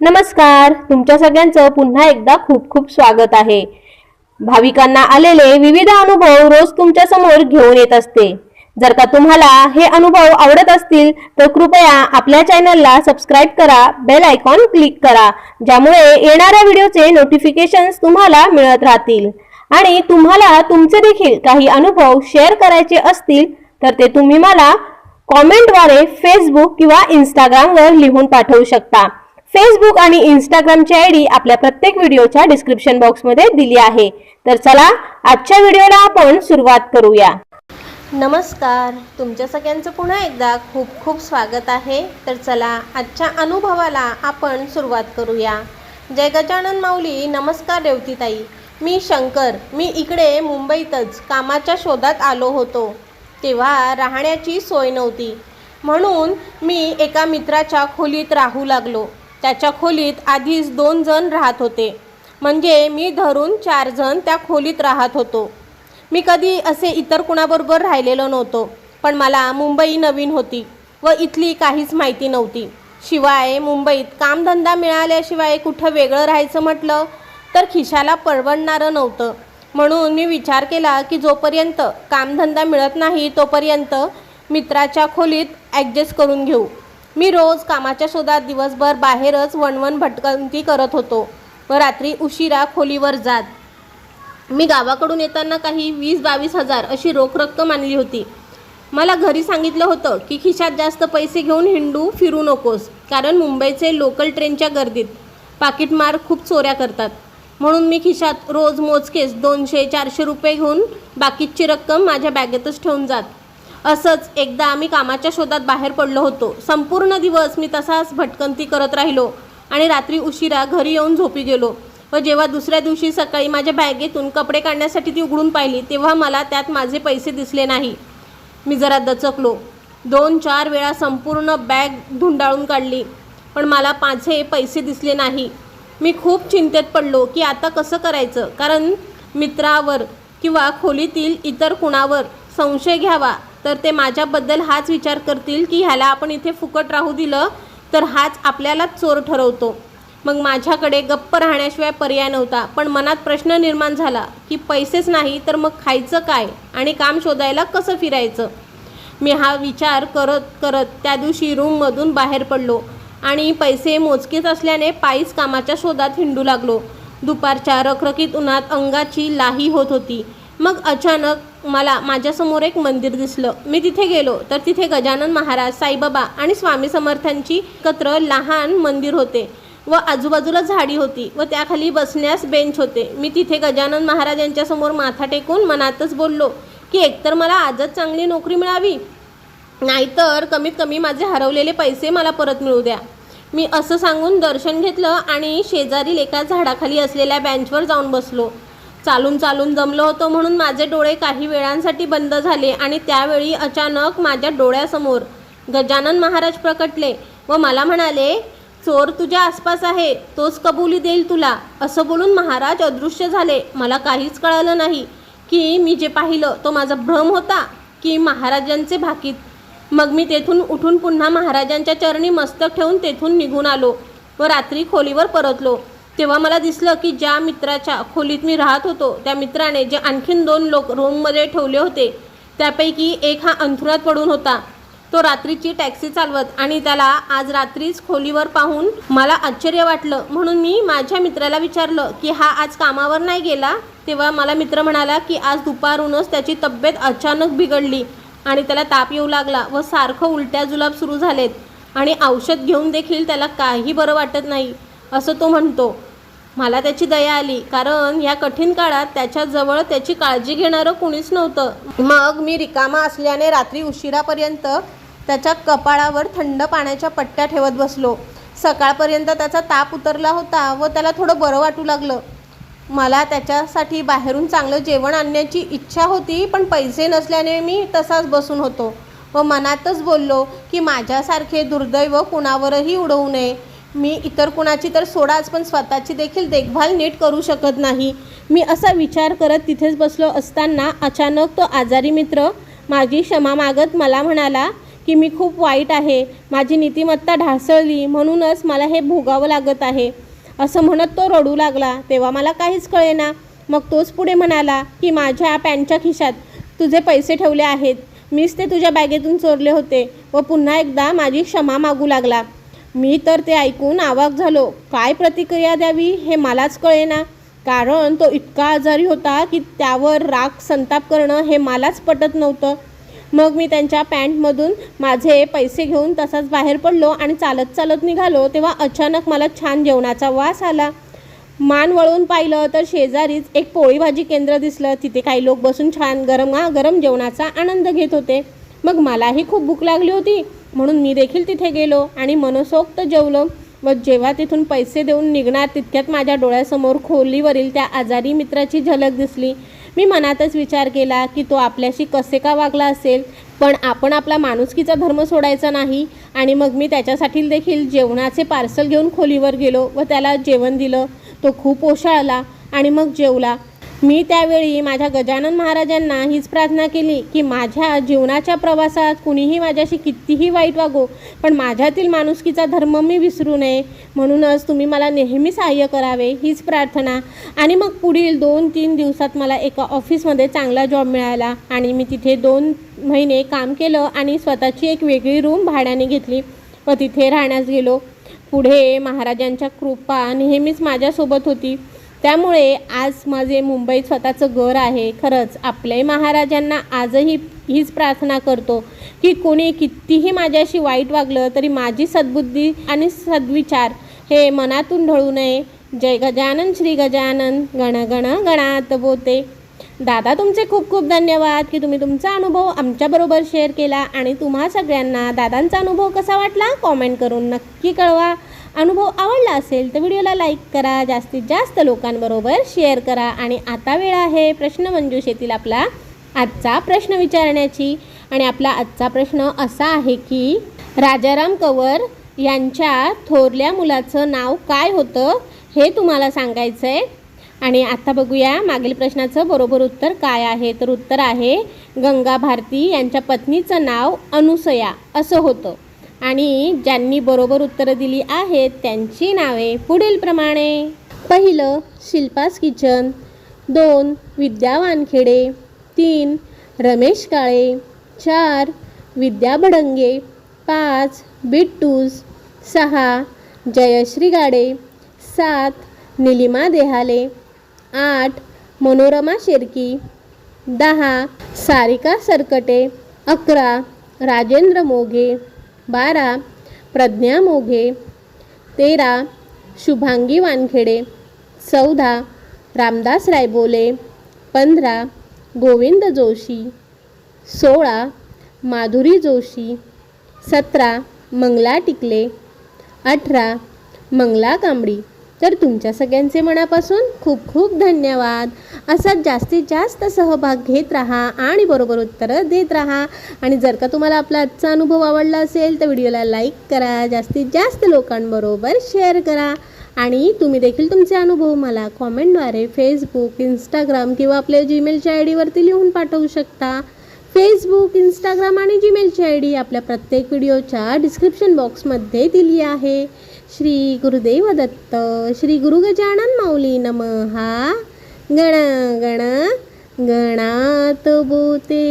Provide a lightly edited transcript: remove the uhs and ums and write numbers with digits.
नमस्कार, तुमच्या सगळ्यांचं पुन्हा एकदा खूप खूप स्वागत आहे। भाविकांना आलेले विविध अनुभव रोज तुमच्या समोर घेऊन येत असते। जर का तुम्हाला हे अनुभव आवडत असतील तर कृपया आपल्या चॅनलला सबस्क्राइब करा, बेल आयकॉन क्लिक करा, ज्यामुळे येणाऱ्या व्हिडिओचे नोटिफिकेशन्स तुम्हाला मिळत राहतील। आणि तुम्हाला तुमचे देखील काही अनुभव शेअर करायचे असतील तर ते तुम्ही मला कॉमेंटद्वारे फेसबुक किंवा इंस्टाग्रामवर लिहून पाठवू शकता। फेसबुक आणि इंस्टाग्रामची आयडी आपल्या प्रत्येक व्हिडिओच्या डिस्क्रिप्शन बॉक्समध्ये दिली आहे। तर चला आजच्या व्हिडिओला आपण सुरुवात करूया। नमस्कार, तुमच्या सगळ्यांचं पुन्हा एकदा खूप खूप स्वागत आहे। तर चला आजच्या अनुभवाला आपण सुरुवात करूया। जय गजानन माऊली। नमस्कार रेवतीताई, मी शंकर। मी इकडे मुंबईतच कामाच्या शोधात आलो होतो। तेव्हा राहण्याची सोय नव्हती, म्हणून मी एका मित्राच्या खोलीत राहू लागलो। त्याच्या खोलीत आधीच 2 जण राहत होते, म्हणजे मी धरून 4 जण त्या खोलीत राहत होतो। मी कधी असे इतर कुणाबरोबर राहिलेलो नव्हतो, पण मला मुंबई नवीन होती व इथली काहीच माहिती नव्हती। शिवाय मुंबईत कामधंदा मिळाल्याशिवाय कुठं वेगळं राहायचं म्हटलं तर खिशाला परवडणारं नव्हतं। म्हणून मी विचार केला की जोपर्यंत कामधंदा मिळत नाही तोपर्यंत मित्राच्या खोलीत ॲडजस्ट करून घेऊ। मी रोज कामाच्या शोधात दिवसभर बाहेरच वणवण भटकंती करत होतो व रात्री उशिरा खोलीवर जात। मी गावाकडून येताना काही 20-22 हजार अशी रोख रक्कम आणली होती। मला घरी सांगितलं होतं की खिशात जास्त पैसे घेऊन हिंडू फिरू नकोस, कारण मुंबईचे लोकल ट्रेनच्या गर्दीत पाकिटमार खूप चोऱ्या करतात। म्हणून मी खिशात रोज मोजकेच 200-400 रुपये घेऊन बाकीची रक्कम माझ्या बॅगेतच ठेवून जात। असंच एकदा आम्ही कामाच्या शोधात बाहेर पडलो होतो। संपूर्ण दिवस मी तसाच भटकंती करत राहिलो आणि रात्री उशिरा घरी येऊन झोपी गेलो व जेव्हा दुसऱ्या दिवशी सकाळी माझ्या बॅगेतून कपडे काढण्यासाठी ती उघडून पाहिली तेव्हा मला त्यात माझे पैसे दिसले नाही। मी जरा दचकलो। 2-4 वेळा संपूर्ण बॅग धुंडाळून काढली, पण मला माझे पैसे दिसले नाही। मी खूप चिंतेत पडलो की आता कसं करायचं, कारण मित्रावर किंवा खोलीतील इतर कुणावर संशय घ्यावा तर ते माझ्याबद्दल हाच विचार करतील की ह्याला आपण इथे फुकट राहू दिलं तर हाच आपल्यालाच चोर ठरवतो। मग माझ्याकडे गप्प राहण्याशिवाय पर्याय नव्हता, पण मनात प्रश्न निर्माण झाला की पैसेच नाही तर मग खायचं काय आणि काम शोधायला कसं फिरायचं। मी हा विचार करत करत त्या दिवशी रूममधून बाहेर पडलो आणि पैसे मोजकेच असल्याने पायीच कामाच्या शोधात हिंडू लागलो। दुपारच्या रखरखीत उन्हात अंगाची लाही होत होती। मग अचानक मला माझ्यासमोर एक मंदिर दिसलं। मी तिथे गेलो तर तिथे गजानन महाराज, साईबाबा आणि स्वामी समर्थांची एकत्र लहान मंदिर होते व आजूबाजूला झाडी होती व त्याखाली बसण्यास बेंच होते। मी तिथे गजानन महाराज यांच्यासमोर माथा टेकून मनातच बोललो की एकतर मला आजच चांगली नोकरी मिळावी, नाहीतर कमीत कमी माझे हरवलेले पैसे मला परत मिळू द्या। मी असं सांगून दर्शन घेतलं आणि शेजारील एका झाडाखाली असलेल्या बेंचवर जाऊन बसलो। चालून चालून दमलो होतो म्हणून माझे डोळे काही वेळांसाठी बंद झाले आणि त्यावेळी अचानक माझ्या डोळ्यासमोर गजानन महाराज प्रकटले व मला म्हणाले, चोर तुझ्या आसपास आहे, तोच कबुली देईल तुला। असं बोलून महाराज अदृश्य झाले। मला काहीच कळालं नाही की मी जे पाहिलं तो माझा भ्रम होता की महाराजांचे भाकीत। मग मी तेथून उठून पुन्हा महाराजांच्या चरणी मस्तक ठेवून तेथून निघून आलो व रात्री खोलीवर परतलो। तेव्हा मला दिसलं की ज्या मित्राच्या खोलीत मी राहत होतो त्या मित्राने जे आणखीन 2 लोक रूममध्ये ठेवले होते त्यापैकी एक हा अंथरुणात पडून होता। तो रात्रीची टॅक्सी चालवत आणि त्याला आज रात्रीच खोलीवर पाहून मला आश्चर्य वाटलं, म्हणून मी माझ्या मित्राला विचारलं की हा आज कामावर नाही गेला। तेव्हा मला मित्र म्हणाला की आज दुपारूनच त्याची तब्येत अचानक बिघडली आणि त्याला ताप येऊ लागला व सारखं उलट्या जुलाब सुरू झालेत आणि औषध घेऊन देखील त्याला काही बरं वाटत नाही असं तो म्हणतो। मला त्याची दया आली, कारण या कठीण काळात त्याच्याजवळ त्याची काळजी घेणारं कुणीच नव्हतं। मग मी रिकामा असल्याने रात्री उशिरापर्यंत त्याच्या कपाळावर थंड पाण्याच्या पट्ट्या ठेवत बसलो। सकाळपर्यंत त्याचा ताप उतरला होता व त्याला थोडं बरं वाटू लागलं। मला त्याच्यासाठी बाहेरून चांगलं जेवण आणण्याची इच्छा होती, पण पैसे नसल्याने मी तसाच बसून होतो व मनातच बोललो की माझ्यासारखे दुर्दैव कुणावरही उडवू नये। मी इतर कुणाची तर सोडाच, पण स्वतःची देखील देखभाल नीट करू शकत नाही। मी असा विचार करत तिथेच बसलो असताना अचानक तो आजारी मित्र माझी क्षमा मागत मला म्हणाला की मी खूप वाईट आहे, माझी नीतिमत्ता ढासळली, म्हणूनच मला हे भोगावं लागत आहे. असं म्हणत तो रडू लागला. तेव्हा मला काहीच कळेना. मग तोच पुढे म्हणाला की माझ्या पॅन्टच्या खिशात तुझे पैसे ठेवले आहेत, मीच ते तुझ्या बॅगेतून चोरले होते, व पुन्हा एकदा माझी क्षमा मागू लागला. मी तर ते ऐकून अवाक झालो. काय प्रतिक्रिया द्यावी हे मलाच कळेना, कारण तो इतका आजारी होता की त्यावर राग संताप करणं हे मलाच पटत नव्हतं. मग मी त्यांच्या पॅन्टमधून माझे पैसे घेऊन तसाच बाहेर पडलो आणि चालत चालत निघालो. तेव्हा अचानक मला छान जेवणाचा वास आला. मान वळून पाहिलं तर शेजारीच एक पोळी भाजी केंद्र दिसलं. तिथे काही लोक बसून छान गरम जेवणाचा आनंद घेत होते. मग मलाही खूप भूक लागली होती, म्हणून मी देखील तिथे गेलो आणि मनसोक्त जेवलो. व जेव्हा तिथून पैसे देऊन निघणार तितक्यात माझ्या डोळ्यासमोर खोलीवरील त्या आजारी मित्राची झलक दिसली. मी मनातच विचार केला की तो आपल्याशी कसे का वागला असेल, पण आपण आपला माणुसकीचा धर्म सोडायचा नाही. आणि मग मी त्याच्यासाठी देखील जेवणाचे पार्सल घेऊन खोलीवर गेलो व त्याला जेवण दिलं. तो खूप ओशाळला आणि मग जेवला. मी त्यावेळी माझ्या गजानन महाराजांना हीच प्रार्थना केली की माझ्या जीवनाच्या प्रवासात कुणीही माझ्याशी कितीही वाईट वागो, पण माझ्यातील माणुसकीचा धर्म मी विसरू नये. म्हणूनच तुम्ही मला नेहमी सहाय्य करावे, हीच प्रार्थना. आणि मग पुढील 2-3 दिवसात मला एका ऑफिसमध्ये चांगला जॉब मिळाला आणि मी तिथे 2 महिने काम केलं आणि स्वतःची एक वेगळी रूम भाड्याने घेतली व तिथे राहण्यास गेलो. पुढे महाराजांच्या कृपा नेहमीच माझ्यासोबत होती. त्यामुळे आज माझे मुंबईत स्वतःचं घर आहे. खरंच आपल्याही महाराजांना आजही हीच प्रार्थना करतो की कोणी कितीही माझ्याशी वाईट वागलं तरी माझी सद्बुद्धी आणि सद्विचार हे मनातून ढळू नये. जय गजानन श्री गजानन गण गण गणात बोते. दादा तुमचे खूप खूप धन्यवाद की तुम्ही तुमचा अनुभव आमच्याबरोबर शेअर केला. आणि तुम्हा सगळ्यांना दादांचा अनुभव कसा वाटला कॉमेंट करून नक्की कळवा. अनुभव आवडला असेल तर व्हिडिओला लाईक करा, जास्तीत जास्त लोकांबरोबर शेअर करा. आणि आता वेळ आहे प्रश्नमंजुषेतील आपला आजचा प्रश्न विचारण्याची. आणि आपला आजचा प्रश्न असा आहे की राजाराम कंवर यांच्या थोरल्या मुलाचं नाव काय होतं हे तुम्हाला सांगायचं आहे. आणि आता बघूया मागील प्रश्नाचं बरोबर उत्तर काय आहे. तर उत्तर आहे गंगा भारती यांच्या पत्नीचं नाव अनुसया असं होतं. आणि ज्यांनी बरोबर उत्तरं दिली आहेत त्यांची नावे पुढील प्रमाणे. पहिलं शिल्पास किचन, 2 विद्या वानखेडे, 3 रमेश काळे, 4 विद्या भडंगे, 5 बिट्टूज, 6 जयश्री गाडे, 7 निलिमा देहाले, 8 मनोरमा शेरकी, 10 सारिका सरकटे, 11 राजेंद्र मोघे, 12 प्रज्ञा मोघे, 13 शुभांगी वानखेडे, 14 रामदास रायबोले, 15 गोविंद जोशी, 16 माधुरी जोशी, 17 मंगला टिकले, 18 मंगला कांबडी. तर तुमच्या सगळ्यांचे मनापासून खूप खूप धन्यवाद. असाच जास्तीत जास्त सहभाग घेत राहा आणि बरोबर उत्तरं देत राहा. आणि जर का तुम्हाला आपला आजचा अनुभव आवडला असेल तर व्हिडिओला लाईक करा, जास्तीत जास्त लोकांबरोबर शेअर करा. आणि तुम्ही देखील तुमचे अनुभव मला कॉमेंटद्वारे फेसबुक, इंस्टाग्राम किंवा आपल्या जीमेलच्या आय डीवरती लिहून पाठवू शकता. फेसबुक, इंस्टाग्राम आणि जीमेलची आय डी आपल्या प्रत्येक व्हिडिओच्या डिस्क्रिप्शन बॉक्समध्ये दिली आहे. श्री गुरुदेव दत्त. श्री गुरु गजानन माऊली नमहा. गण गण गणात बोते.